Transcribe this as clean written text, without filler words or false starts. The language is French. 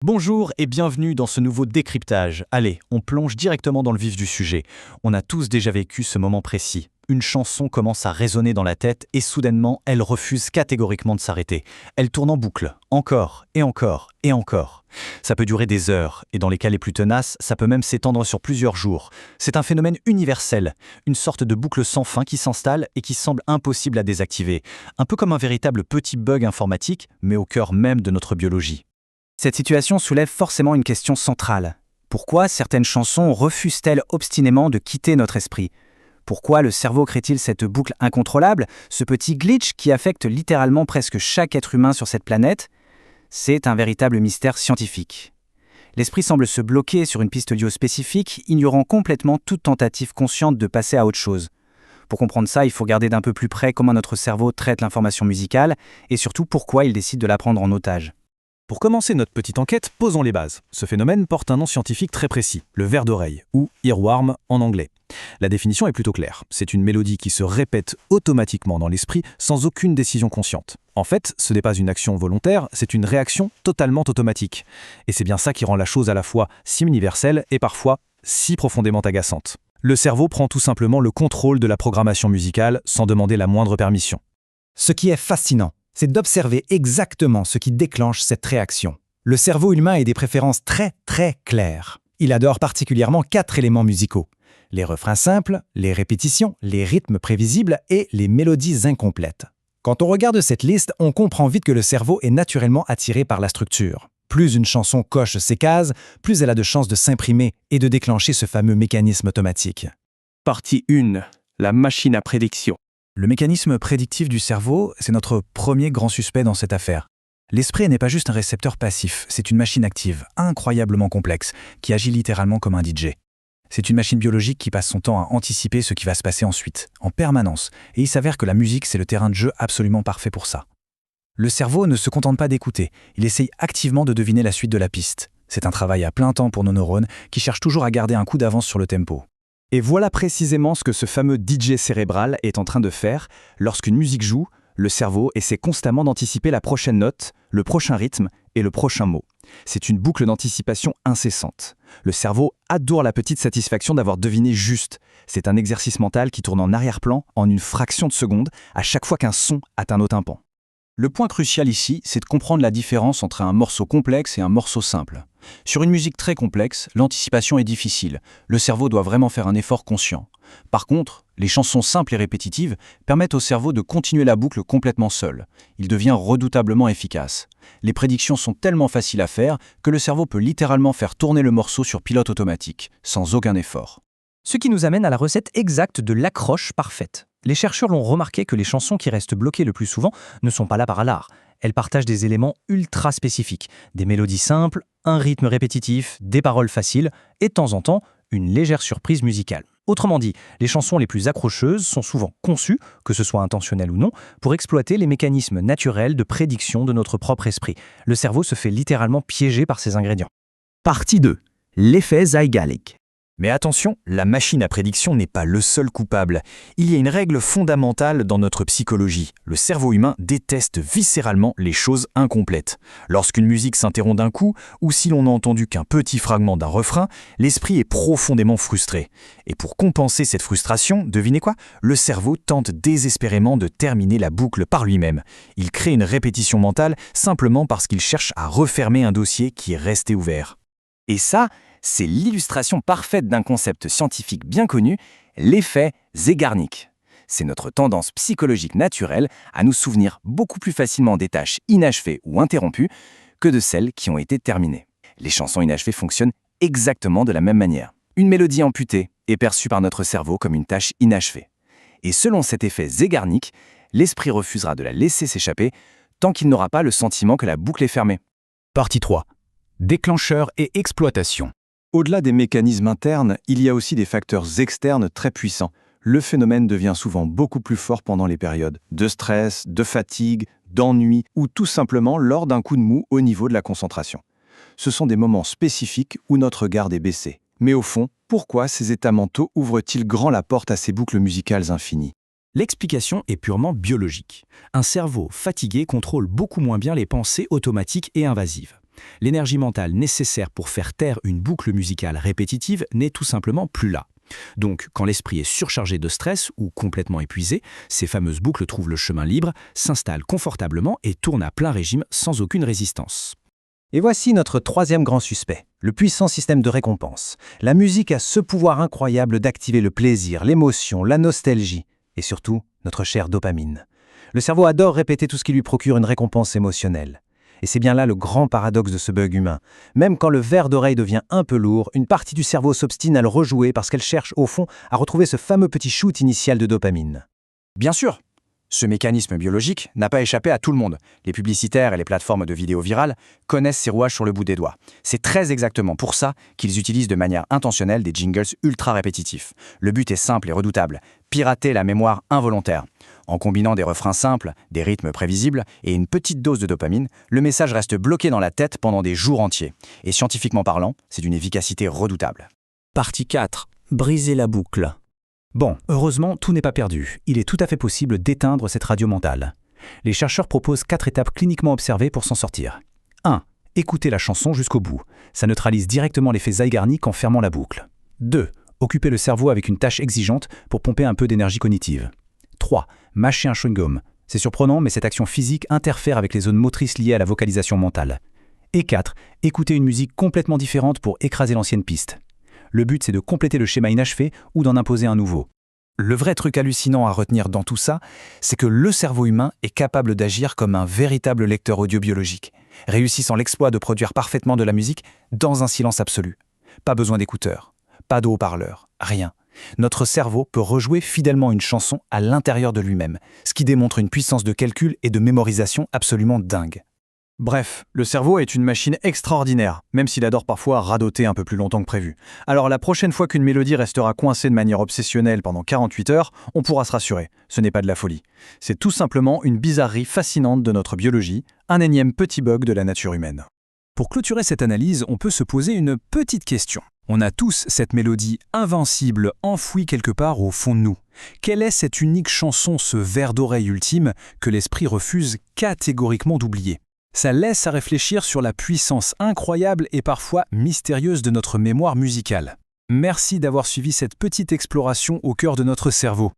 Bonjour et bienvenue dans ce nouveau décryptage. Allez, on plonge directement dans le vif du sujet. On a tous déjà vécu ce moment précis. Une chanson commence à résonner dans la tête et soudainement, elle refuse catégoriquement de s'arrêter. Elle tourne en boucle, encore et encore et encore. Ça peut durer des heures et dans les cas les plus tenaces, ça peut même s'étendre sur plusieurs jours. C'est un phénomène universel, une sorte de boucle sans fin qui s'installe et qui semble impossible à désactiver. Un peu comme un véritable petit bug informatique, mais au cœur même de notre biologie. Cette situation soulève forcément une question centrale. Pourquoi certaines chansons refusent-elles obstinément de quitter notre esprit ? Pourquoi le cerveau crée-t-il cette boucle incontrôlable, ce petit glitch qui affecte littéralement presque chaque être humain sur cette planète ? C'est un véritable mystère scientifique. L'esprit semble se bloquer sur une piste audio spécifique, ignorant complètement toute tentative consciente de passer à autre chose. Pour comprendre ça, il faut regarder d'un peu plus près comment notre cerveau traite l'information musicale et surtout pourquoi il décide de la prendre en otage. Pour commencer notre petite enquête, posons les bases. Ce phénomène porte un nom scientifique très précis, le ver d'oreille, ou earworm en anglais. La définition est plutôt claire. C'est une mélodie qui se répète automatiquement dans l'esprit sans aucune décision consciente. En fait, ce n'est pas une action volontaire, c'est une réaction totalement automatique. Et c'est bien ça qui rend la chose à la fois si universelle et parfois si profondément agaçante. Le cerveau prend tout simplement le contrôle de la programmation musicale sans demander la moindre permission. Ce qui est fascinant, c'est d'observer exactement ce qui déclenche cette réaction. Le cerveau humain a des préférences très claires. Il adore particulièrement 4 éléments musicaux. Les refrains simples, les répétitions, les rythmes prévisibles et les mélodies incomplètes. Quand on regarde cette liste, on comprend vite que le cerveau est naturellement attiré par la structure. Plus une chanson coche ces cases, plus elle a de chances de s'imprimer et de déclencher ce fameux mécanisme automatique. Partie 1. La machine à prédiction. Le mécanisme prédictif du cerveau, c'est notre premier grand suspect dans cette affaire. L'esprit n'est pas juste un récepteur passif, c'est une machine active, incroyablement complexe, qui agit littéralement comme un DJ. C'est une machine biologique qui passe son temps à anticiper ce qui va se passer ensuite, en permanence, et il s'avère que la musique, c'est le terrain de jeu absolument parfait pour ça. Le cerveau ne se contente pas d'écouter, il essaye activement de deviner la suite de la piste. C'est un travail à plein temps pour nos neurones, qui cherchent toujours à garder un coup d'avance sur le tempo. Et voilà précisément ce que ce fameux DJ cérébral est en train de faire. Lorsqu'une musique joue, le cerveau essaie constamment d'anticiper la prochaine note, le prochain rythme et le prochain mot. C'est une boucle d'anticipation incessante. Le cerveau adore la petite satisfaction d'avoir deviné juste. C'est un exercice mental qui tourne en arrière-plan en une fraction de seconde à chaque fois qu'un son atteint nos tympans. Le point crucial ici, c'est de comprendre la différence entre un morceau complexe et un morceau simple. Sur une musique très complexe, l'anticipation est difficile. Le cerveau doit vraiment faire un effort conscient. Par contre, les chansons simples et répétitives permettent au cerveau de continuer la boucle complètement seul. Il devient redoutablement efficace. Les prédictions sont tellement faciles à faire que le cerveau peut littéralement faire tourner le morceau sur pilote automatique, sans aucun effort. Ce qui nous amène à la recette exacte de l'accroche parfaite. Les chercheurs l'ont remarqué que les chansons qui restent bloquées le plus souvent ne sont pas là par hasard. Elles partagent des éléments ultra spécifiques, des mélodies simples, un rythme répétitif, des paroles faciles et de temps en temps, une légère surprise musicale. Autrement dit, les chansons les plus accrocheuses sont souvent conçues, que ce soit intentionnel ou non, pour exploiter les mécanismes naturels de prédiction de notre propre esprit. Le cerveau se fait littéralement piéger par ces ingrédients. Partie 2. L'effet Zeigarnik. Mais attention, la machine à prédiction n'est pas le seul coupable. Il y a une règle fondamentale dans notre psychologie. Le cerveau humain déteste viscéralement les choses incomplètes. Lorsqu'une musique s'interrompt d'un coup, ou si l'on n'a entendu qu'un petit fragment d'un refrain, l'esprit est profondément frustré. Et pour compenser cette frustration, devinez quoi ? Le cerveau tente désespérément de terminer la boucle par lui-même. Il crée une répétition mentale simplement parce qu'il cherche à refermer un dossier qui est resté ouvert. Et ça, c'est l'illustration parfaite d'un concept scientifique bien connu, l'effet Zeigarnik. C'est notre tendance psychologique naturelle à nous souvenir beaucoup plus facilement des tâches inachevées ou interrompues que de celles qui ont été terminées. Les chansons inachevées fonctionnent exactement de la même manière. Une mélodie amputée est perçue par notre cerveau comme une tâche inachevée. Et selon cet effet Zeigarnik, l'esprit refusera de la laisser s'échapper tant qu'il n'aura pas le sentiment que la boucle est fermée. Partie 3. Déclencheur et exploitation. Au-delà des mécanismes internes, il y a aussi des facteurs externes très puissants. Le phénomène devient souvent beaucoup plus fort pendant les périodes de stress, de fatigue, d'ennui ou tout simplement lors d'un coup de mou au niveau de la concentration. Ce sont des moments spécifiques où notre garde est baissée. Mais au fond, pourquoi ces états mentaux ouvrent-ils grand la porte à ces boucles musicales infinies ? L'explication est purement biologique. Un cerveau fatigué contrôle beaucoup moins bien les pensées automatiques et invasives. L'énergie mentale nécessaire pour faire taire une boucle musicale répétitive n'est tout simplement plus là. Donc, quand l'esprit est surchargé de stress ou complètement épuisé, ces fameuses boucles trouvent le chemin libre, s'installent confortablement et tournent à plein régime sans aucune résistance. Et voici notre troisième grand suspect, le puissant système de récompense. La musique a ce pouvoir incroyable d'activer le plaisir, l'émotion, la nostalgie et surtout notre chère dopamine. Le cerveau adore répéter tout ce qui lui procure une récompense émotionnelle. Et c'est bien là le grand paradoxe de ce bug humain. Même quand le verre d'oreille devient un peu lourd, une partie du cerveau s'obstine à le rejouer parce qu'elle cherche au fond à retrouver ce fameux petit shoot initial de dopamine. Bien sûr, ce mécanisme biologique n'a pas échappé à tout le monde. Les publicitaires et les plateformes de vidéos virales connaissent ces rouages sur le bout des doigts. C'est très exactement pour ça qu'ils utilisent de manière intentionnelle des jingles ultra répétitifs. Le but est simple et redoutable, pirater la mémoire involontaire. En combinant des refrains simples, des rythmes prévisibles et une petite dose de dopamine, le message reste bloqué dans la tête pendant des jours entiers. Et scientifiquement parlant, c'est d'une efficacité redoutable. Partie 4. Briser la boucle. Bon, heureusement, tout n'est pas perdu. Il est tout à fait possible d'éteindre cette radio mentale. Les chercheurs proposent 4 étapes cliniquement observées pour s'en sortir. 1. Écouter la chanson jusqu'au bout. Ça neutralise directement l'effet Zeigarnik en fermant la boucle. 2. Occuper le cerveau avec une tâche exigeante pour pomper un peu d'énergie cognitive. 3. Mâcher un chewing-gum. C'est surprenant, mais cette action physique interfère avec les zones motrices liées à la vocalisation mentale. Et 4. Écouter une musique complètement différente pour écraser l'ancienne piste. Le but, c'est de compléter le schéma inachevé ou d'en imposer un nouveau. Le vrai truc hallucinant à retenir dans tout ça, c'est que le cerveau humain est capable d'agir comme un véritable lecteur audio-biologique, réussissant l'exploit de produire parfaitement de la musique dans un silence absolu. Pas besoin d'écouteurs, pas de haut-parleurs, rien. Notre cerveau peut rejouer fidèlement une chanson à l'intérieur de lui-même, ce qui démontre une puissance de calcul et de mémorisation absolument dingue. Bref, le cerveau est une machine extraordinaire, même s'il adore parfois radoter un peu plus longtemps que prévu. Alors la prochaine fois qu'une mélodie restera coincée de manière obsessionnelle pendant 48 heures, on pourra se rassurer, ce n'est pas de la folie. C'est tout simplement une bizarrerie fascinante de notre biologie, un énième petit bug de la nature humaine. Pour clôturer cette analyse, on peut se poser une petite question. On a tous cette mélodie invincible enfouie quelque part au fond de nous. Quelle est cette unique chanson, ce verre d'oreille ultime, que l'esprit refuse catégoriquement d'oublier ? Ça laisse à réfléchir sur la puissance incroyable et parfois mystérieuse de notre mémoire musicale. Merci d'avoir suivi cette petite exploration au cœur de notre cerveau.